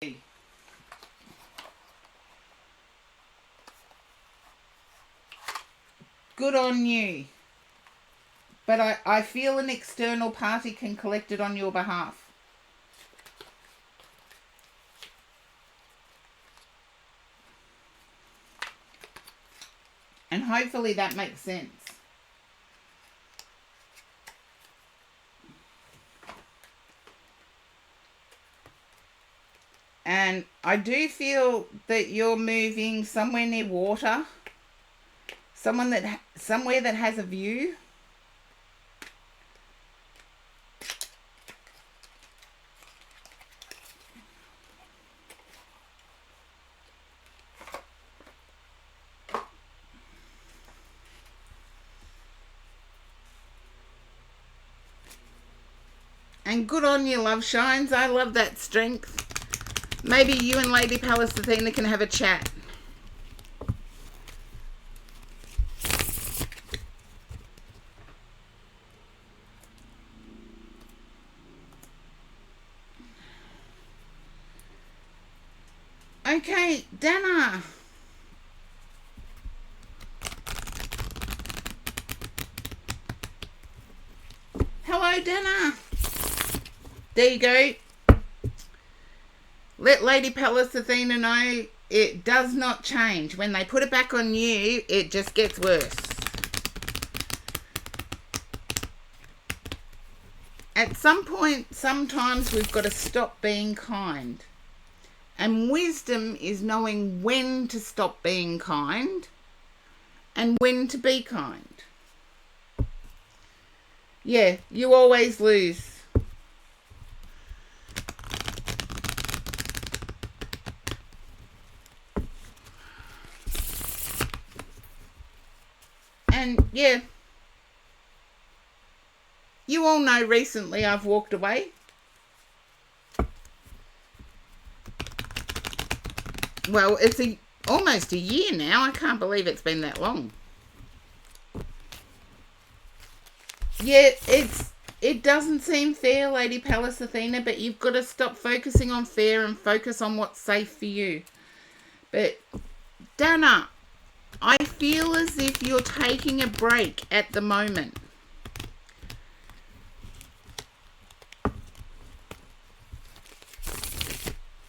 Good on you. But I feel an external party can collect it on your behalf. And hopefully that makes sense. And I do feel that you're moving somewhere near water. Somewhere that has a view. And good on you, Love Shines. I love that strength. Maybe you and Lady Pallas Athena can have a chat. Okay, Dana. Hello, Dana. There you go. Let Lady Pallas Athena know it does not change. When they put it back on you, it just gets worse. At some point, sometimes we've got to stop being kind. And wisdom is knowing when to stop being kind and when to be kind. Yeah, you always lose. And yeah, you all know recently I've walked away. Well, it's almost a year now. I can't believe it's been that long. Yeah, it doesn't seem fair, Lady Pallas Athena, but you've got to stop focusing on fair and focus on what's safe for you. But Dana, I feel as if you're taking a break at the moment.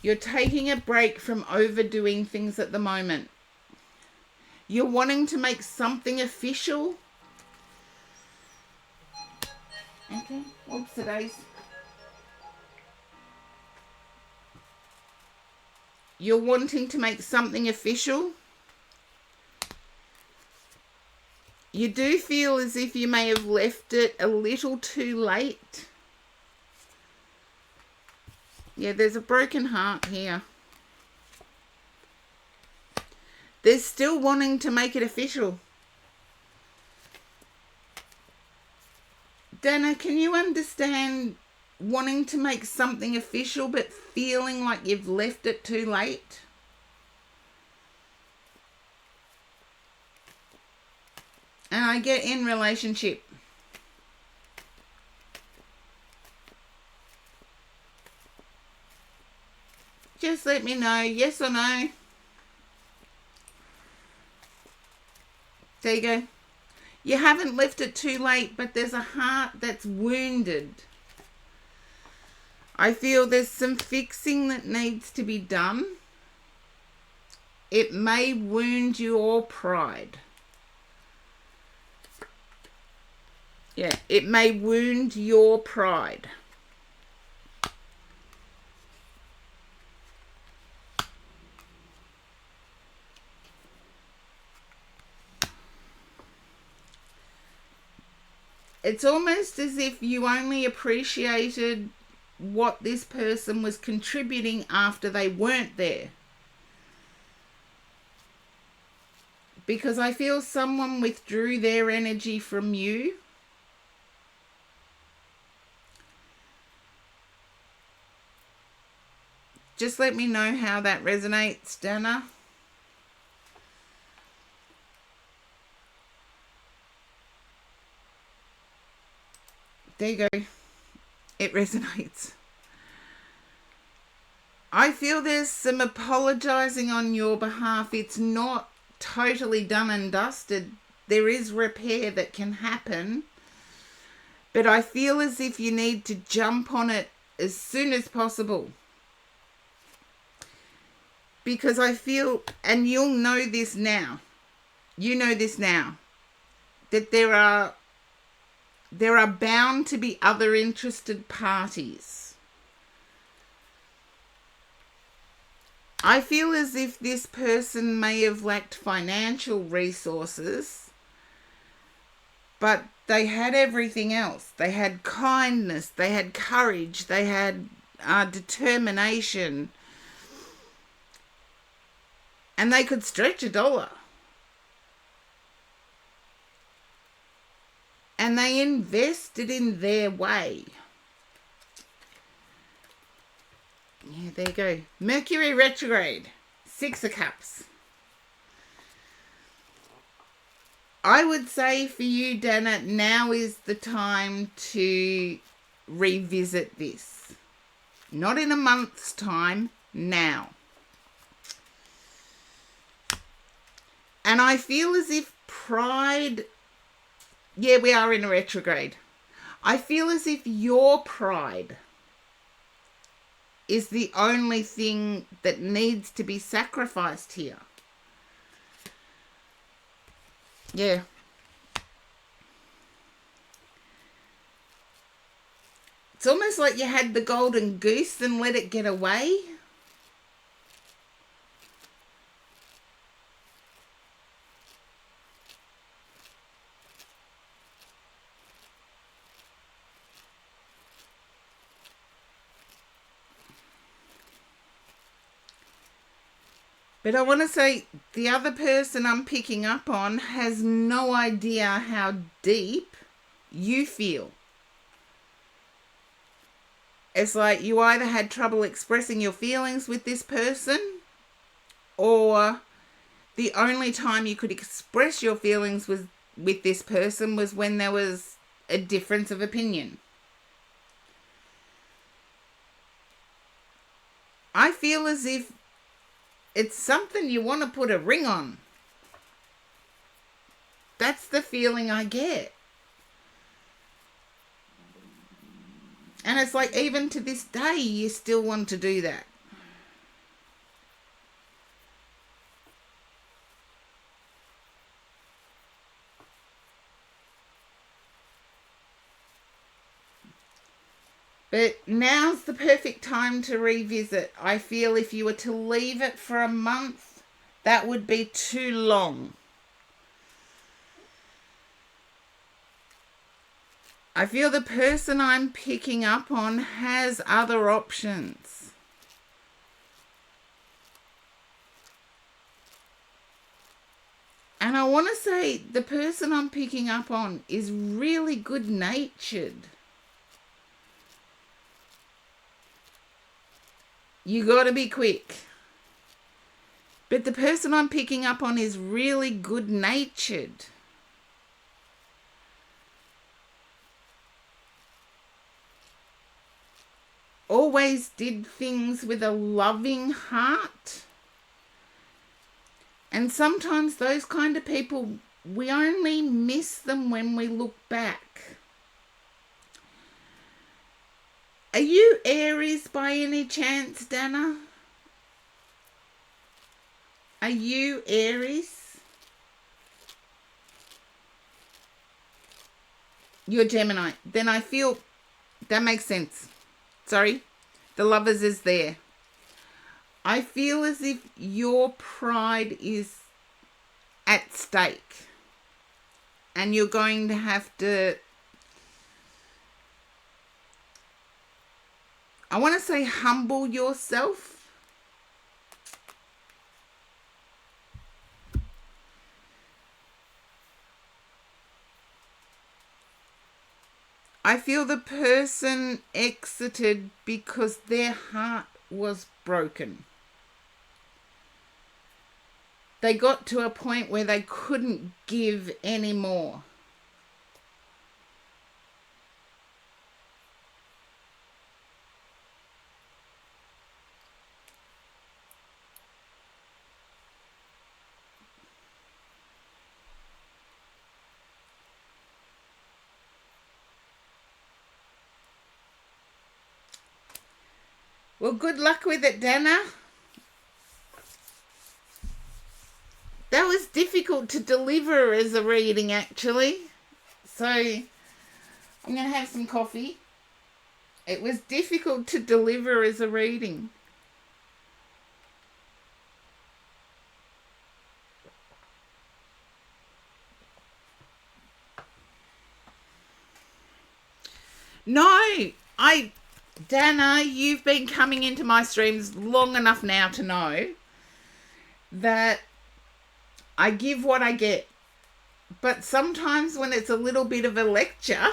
You're taking a break from overdoing things at the moment. You're wanting to make something official. Okay, whoops, today's. You're wanting to make something official. You do feel as if you may have left it a little too late. Yeah, there's a broken heart here. They're still wanting to make it official. Dana, can you understand wanting to make something official but feeling like you've left it too late? And I get in relationship. Just let me know, yes or no. There you go. You haven't left it too late, but there's a heart that's wounded. I feel there's some fixing that needs to be done. It may wound your pride. Yeah, it may wound your pride. It's almost as if you only appreciated what this person was contributing after they weren't there. Because I feel someone withdrew their energy from you. Just let me know how that resonates, Dana. There you go. It resonates. I feel there's some apologizing on your behalf. It's not totally done and dusted. There is repair that can happen. But I feel as if you need to jump on it as soon as possible. Because I feel, and you'll know this now, you know this now, that there are bound to be other interested parties. I feel as if this person may have lacked financial resources, but they had everything else. They had kindness, they had courage, they had determination, and they could stretch $1. And they invested in their way. Yeah, there you go. Mercury retrograde. 6 of Cups. I would say for you, Dana, now is the time to revisit this. Not in a month's time, now. And I feel as if pride... Yeah, we are in a retrograde. I feel as if your pride is the only thing that needs to be sacrificed here. Yeah. It's almost like you had the golden goose and let it get away. But I want to say the other person I'm picking up on has no idea how deep you feel. It's like you either had trouble expressing your feelings with this person, or the only time you could express your feelings with this person was when there was a difference of opinion. I feel as if it's something you want to put a ring on. That's the feeling I get. And it's like even to this day, you still want to do that. But now's the perfect time to revisit. I feel if you were to leave it for a month, that would be too long. I feel the person I'm picking up on has other options. And I want to say the person I'm picking up on is really good-natured. You got to be quick. But the person I'm picking up on is really good-natured. Always did things with a loving heart. And sometimes those kind of people, we only miss them when we look back. Are you Aries by any chance, Dana? Are you Aries? You're Gemini. Then I feel that makes sense. Sorry, the Lovers is there. I feel as if your pride is at stake. And you're going to have to, I want to say, humble yourself. I feel the person exited because their heart was broken. They got to a point where they couldn't give any more. Well, good luck with it, Dana. That was difficult to deliver as a reading, actually. So, I'm going to have some coffee. It was difficult to deliver as a reading. No, Dana, you've been coming into my streams long enough now to know that I give what I get. But sometimes when it's a little bit of a lecture,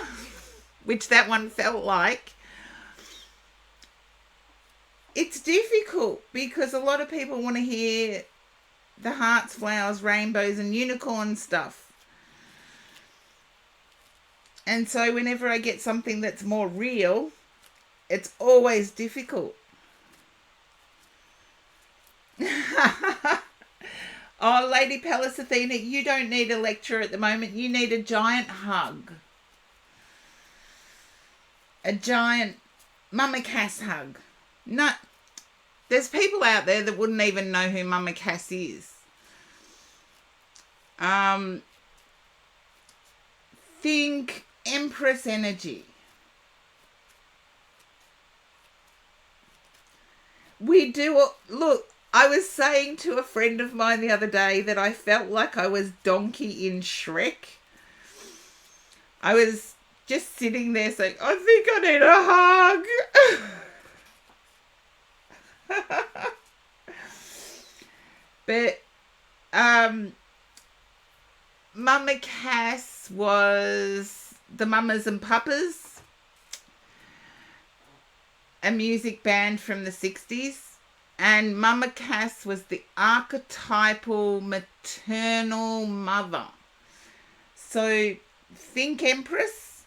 which that one felt like, it's difficult because a lot of people want to hear the hearts, flowers, rainbows, and unicorn stuff. And so whenever I get something that's more real, it's always difficult. Oh, Lady Palace Athena, you don't need a lecture at the moment. You need a giant hug. A giant Mama Cass hug. No, there's people out there that wouldn't even know who Mama Cass is. Think Empress energy. We do, look, I was saying to a friend of mine the other day that I felt like I was Donkey in Shrek. I was just sitting there saying, I think I need a hug. But Mama Cass was the Mamas and Papas, a music band from the 60s. And Mama Cass was the archetypal maternal mother. So think Empress.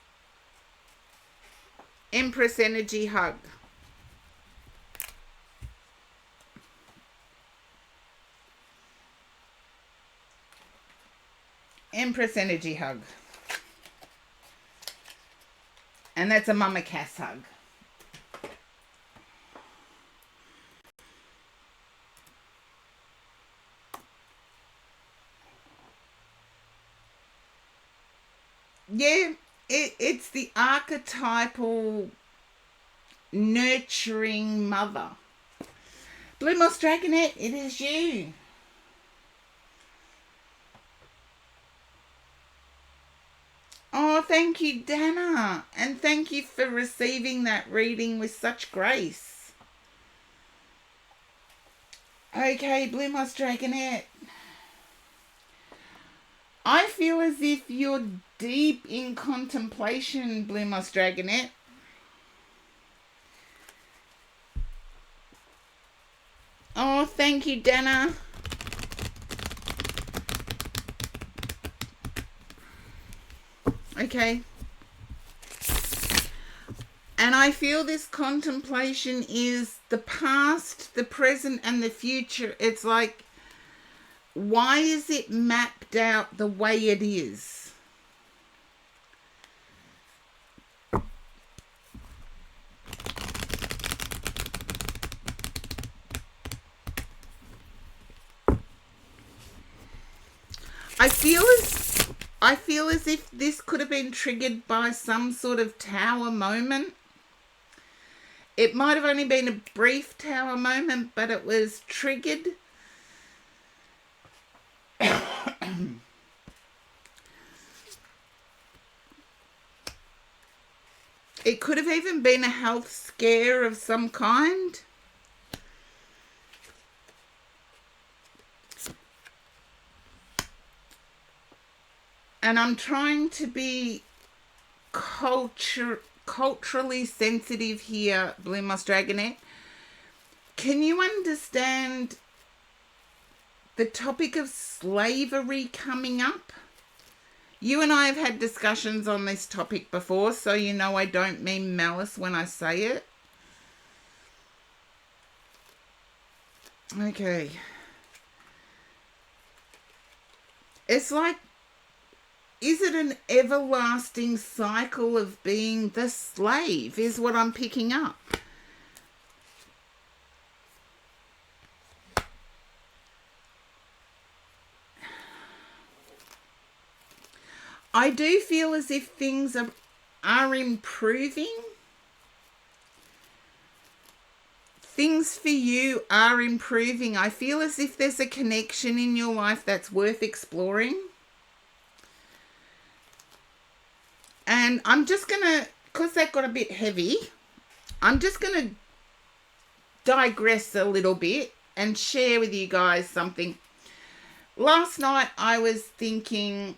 Empress energy hug. Empress energy hug. And that's a Mama Cass hug. Yeah, it's the archetypal nurturing mother. Blue Moss Dragonette, it is you. Oh, thank you, Dana. And thank you for receiving that reading with such grace. Okay, Blue Moss Dragonette. I feel as if you're deep in contemplation, Blue Moss Dragonette. Oh, thank you, Dana. Okay. And I feel this contemplation is the past, the present, and the future. It's like, why is it mapped out the way it is? I feel as if this could have been triggered by some sort of tower moment. It might have only been a brief tower moment, but it was triggered. It could have even been a health scare of some kind. And I'm trying to be culturally sensitive here, Blue Moss Dragonette. Can you understand the topic of slavery coming up? You and I have had discussions on this topic before, so you know I don't mean malice when I say it. Okay. It's like, is it an everlasting cycle of being the slave, is what I'm picking up. I do feel as if things are improving. Things for you are improving. I feel as if there's a connection in your life that's worth exploring. And I'm just going to, because that got a bit heavy, I'm just going to digress a little bit and share with you guys something. Last night I was thinking,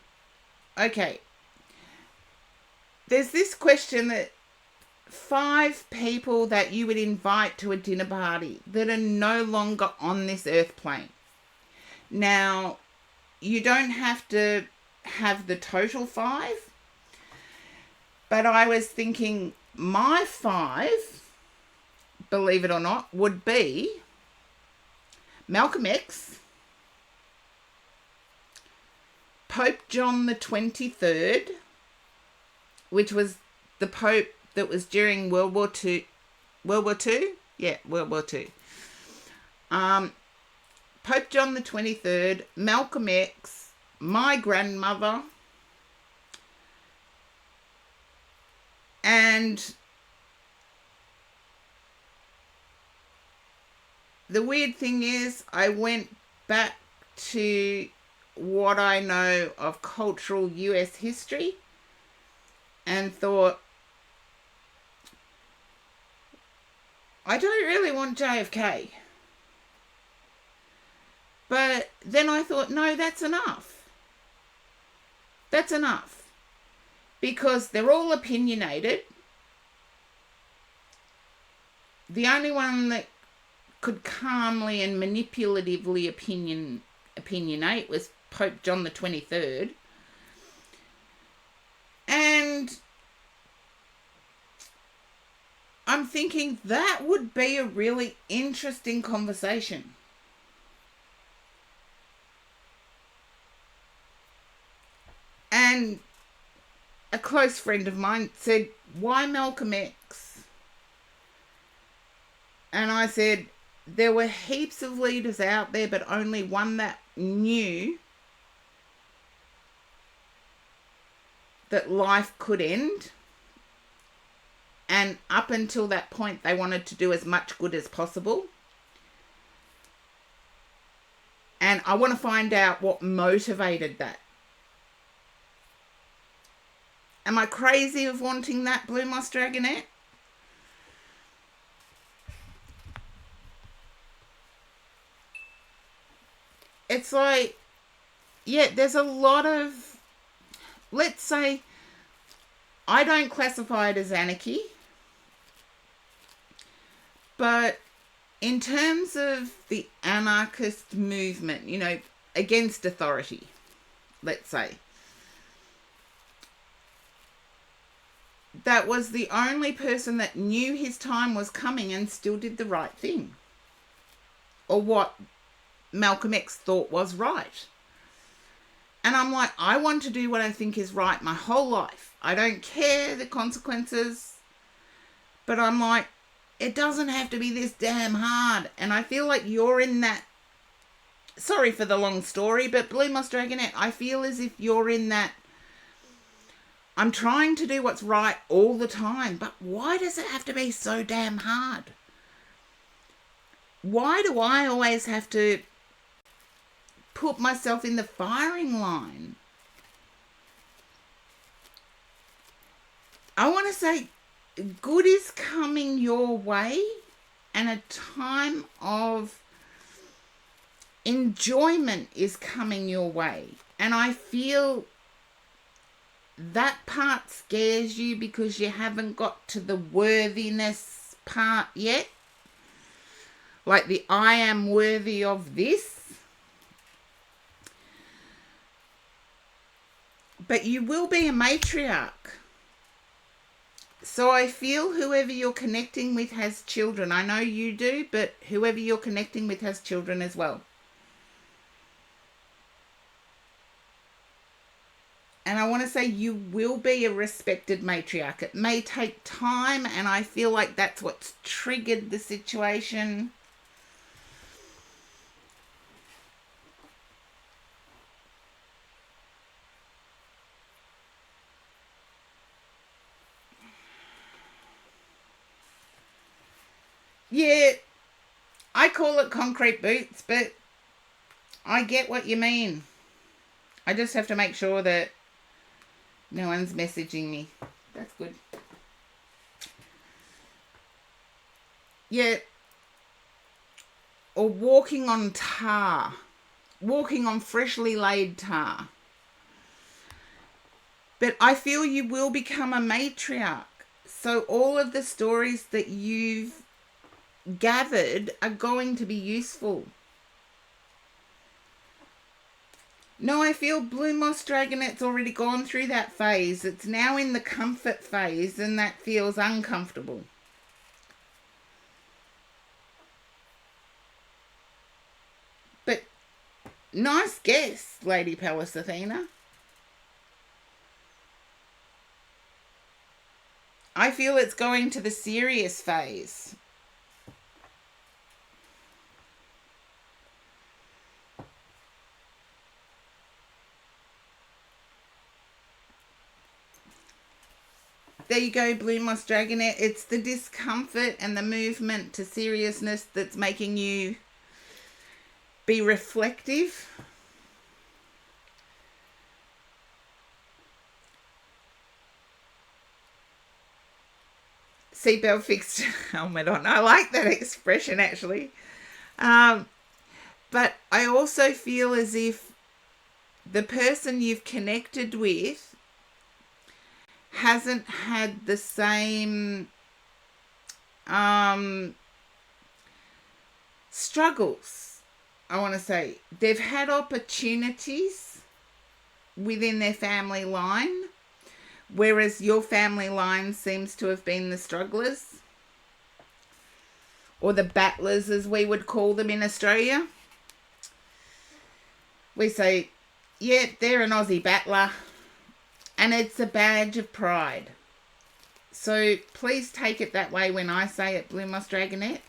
okay, there's this question that 5 people that you would invite to a dinner party that are no longer on this earth plane. Now, you don't have to have the total 5, but I was thinking my 5, believe it or not, would be Malcolm X, Pope John the 23rd, which was the Pope that was during World War II. World War II? Yeah, World War II. Pope John the 23rd, Malcolm X, my grandmother, and the weird thing is I went back to what I know of cultural US history and thought, I don't really want JFK. But then I thought, no, that's enough. That's enough. Because they're all opinionated. The only one that could calmly and manipulatively opinionate was Pope John the 23rd. And I'm thinking that would be a really interesting conversation. And a close friend of mine said, why Malcolm X? And I said, there were heaps of leaders out there, but only one that knew that life could end. And up until that point, they wanted to do as much good as possible. And I want to find out what motivated that. Am I crazy of wanting that, Blue Moss Dragonette? It's like, yeah, there's a lot of, let's say, I don't classify it as anarchy. But in terms of the anarchist movement, against authority, let's say, that was the only person that knew his time was coming and still did the right thing. Or what Malcolm X thought was right. And I'm like, I want to do what I think is right my whole life. I don't care the consequences. But I'm like, it doesn't have to be this damn hard. And I feel like you're in that. Sorry for the long story, but Blue Moss Dragonette, I feel as if you're in that. I'm trying to do what's right all the time, but why does it have to be so damn hard? Why do I always have to put myself in the firing line? I want to say good is coming your way, and a time of enjoyment is coming your way. And I feel that part scares you because you haven't got to the worthiness part yet. Like the I am worthy of this. But you will be a matriarch. So I feel whoever you're connecting with has children. I know you do, but whoever you're connecting with has children as well. And I want to say you will be a respected matriarch. It may take time, and I feel like that's what's triggered the situation. Yeah, I call it concrete boots, but I get what you mean. I just have to make sure that no one's messaging me. That's good. Yeah, or walking on tar. Walking on freshly laid tar. But I feel you will become a matriarch. So all of the stories that you've gathered are going to be useful. No, I feel Blue Moss Dragonette's already gone through that phase. It's now in the comfort phase, and that feels uncomfortable. But nice guess, Lady Pallas Athena. I feel it's going to the serious phase. There you go, Blue Moss Dragonette. It's the discomfort and the movement to seriousness that's making you be reflective. Seatbelt fixed, helmet on. I like that expression, actually. But I also feel as if the person you've connected with hasn't had the same struggles, I want to say. They've had opportunities within their family line, whereas your family line seems to have been the strugglers, or the battlers, as we would call them in Australia. We say, yeah, they're an Aussie battler, and it's a badge of pride. So please take it that way when I say it, Blue Moss Dragonette.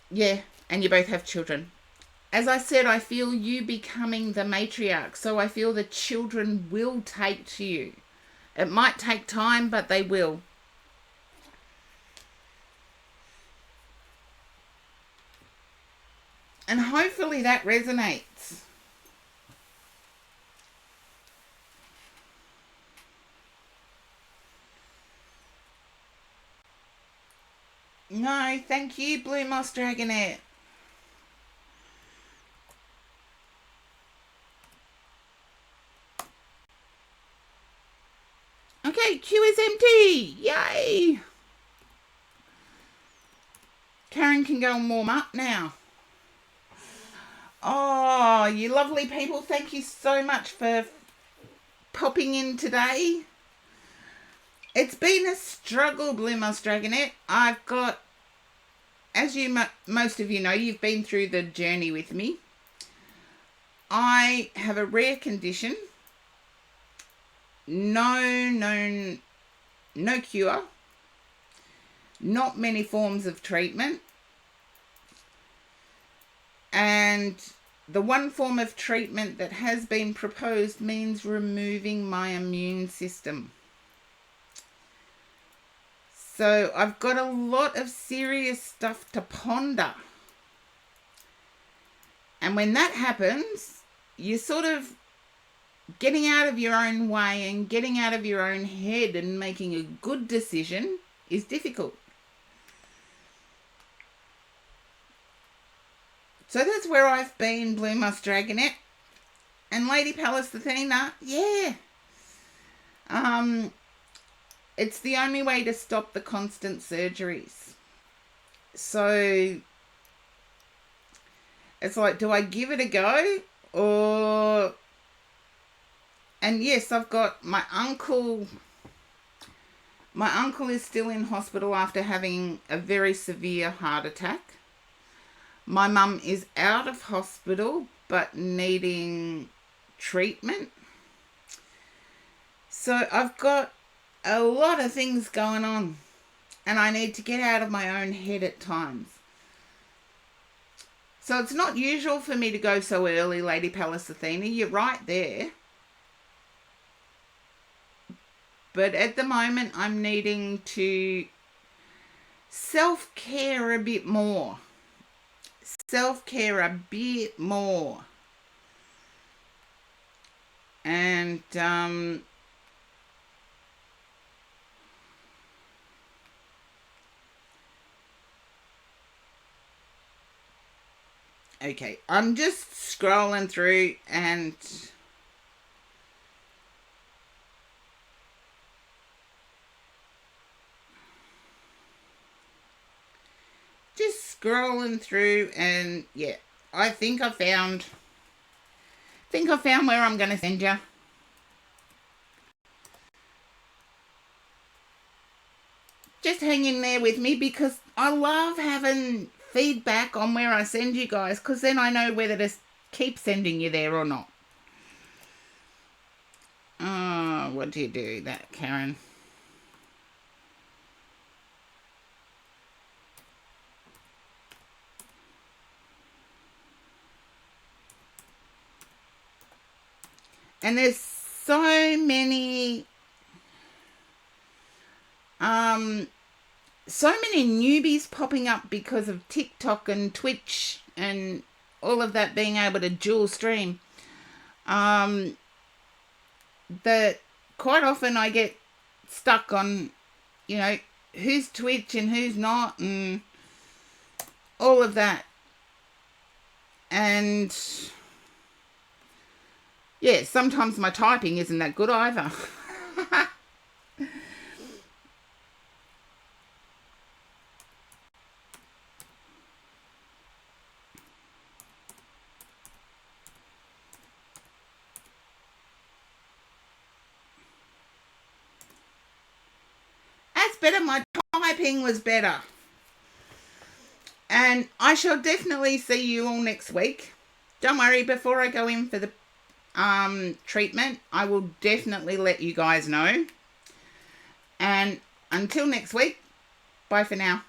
Yeah, and you both have children. As I said, I feel you becoming the matriarch, so I feel the children will take to you. It might take time, but they will. And hopefully that resonates. No, thank you, Blue Moss Dragonette. Okay, queue is empty. Yay! Karen can go and warm up now. Oh, you lovely people, thank you so much for popping in today. It's been a struggle, Blue Moss Dragonette. I've got, as you most of you know, you've been through the journey with me. I have a rare condition. No cure. Not many forms of treatment. And the one form of treatment that has been proposed means removing my immune system. So I've got a lot of serious stuff to ponder. And when that happens, you're sort of getting out of your own way and getting out of your own head and making a good decision is difficult. So that's where I've been, Blue Moss Dragonette. And Lady Pallas Athena, yeah. It's the only way to stop the constant surgeries. So it's like, do I give it a go? Or... And yes, I've got my uncle. My uncle is still in hospital after having a very severe heart attack. My mum is out of hospital but needing treatment. So I've got a lot of things going on, and I need to get out of my own head at times. So it's not usual for me to go so early, Lady Pallas Athena. You're right there. But at the moment, I'm needing to self-care a bit more. Self-care a bit more. And okay, I'm just scrolling through and yeah, I think I found where I'm going to send you. Just hang in there with me because I love having feedback on where I send you guys, because then I know whether to keep sending you there or not. Oh, what do you do that, Karen? And there's so many newbies popping up because of TikTok and Twitch and all of that being able to dual stream. That quite often I get stuck on, who's Twitch and who's not, and all of that. And yeah, sometimes my typing isn't that good either. That's better. My typing was better. And I shall definitely see you all next week. Don't worry, before I go in for the treatment, I will definitely let you guys know. And until next week, bye for now.